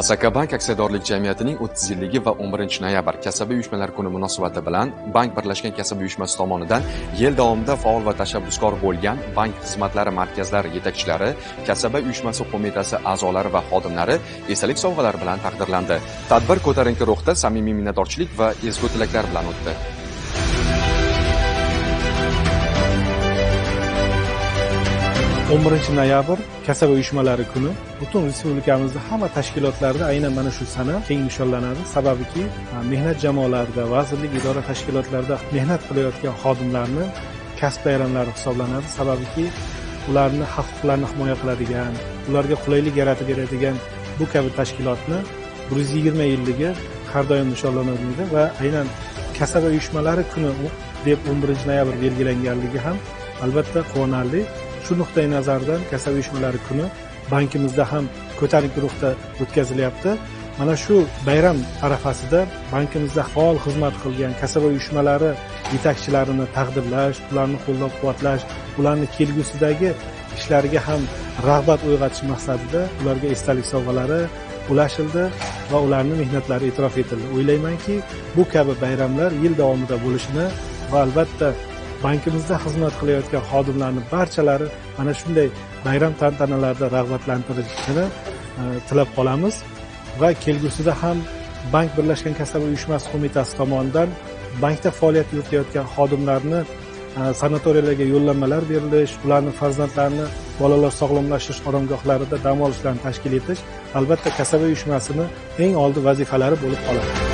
Asakabank aksiyadorlik jamiyatining 30 yilligi va 11 noyabr kasaba uyushmalar kuni munosabati bilan bank birlashgan kasaba uyushmasi tomonidan yil davomida faol va tashabbuskor bo'lgan bank xizmatlari markazlari yetakchilari, kasaba uyushmasi qo'mitasi a'zolari va xodimlari esdalik sovg'alari bilan taqdirlandi. Tadbir ko'tarinki ruhda, samimiy minnatdorchilik va ezgu tilaklar bilan o'tdi. 11 noyabr kasaba uyushmalari kuni butun respublikamizda hamma tashkilotlarda aynan mana shu sana keng nishonlanadi. Sababiki mehnat jamoalarida, vazirlik, idora tashkilotlarida mehnat qilayotgan xodimlarni kasb bayramlari hisoblanadi. Sababiki ularni haq-huquqlarini himoya qiladigan, ularga qulaylik yaratib beradigan bu kabi tashkilotni 120 yilligi har doim nishonlanadi va aynan kasaba uyushmalari kuni deb 11 noyabr belgilanganligi ham albatta quvonarli. Shu nuqtai nazardan kasaba uyushmalari kuni bankimizda ham ko'tarinki ruhda o'tkazilyapti. Mana shu bayram arafasida bankimizda faol xizmat qilgan kasaba uyushmalari yetakchilarini taqdirlash, ularni qo'llab-quvvatlash, ularni kelgusidagi ishlariga ham rag'bat uyg'otish maqsadida ularga esdalik sovg'alari ulashildi va ularning mehnatlari e'tirof etildi. O'ylaymanki, bu kabi bayramlar yil davomida bo'lishini va albatta bankimizda xizmat qilayotgan xodimlarning barchalari mana shunday bayram tantanalarida rag'batlantirishini tilab qolamiz va kelgusida ham bank birlashgan kasaba uyushmasi qo'mitasi tomonidan bankda faoliyat yuritayotgan xodimlarni sanatoriyalarga yo'llanmalar berilish, ularning farzandlarini bolalar sog'lomlashtirish oromgohlarida dam olishlarni tashkil etish albatta kasaba uyushmasining eng oldi vazifalari bo'lib qoladi.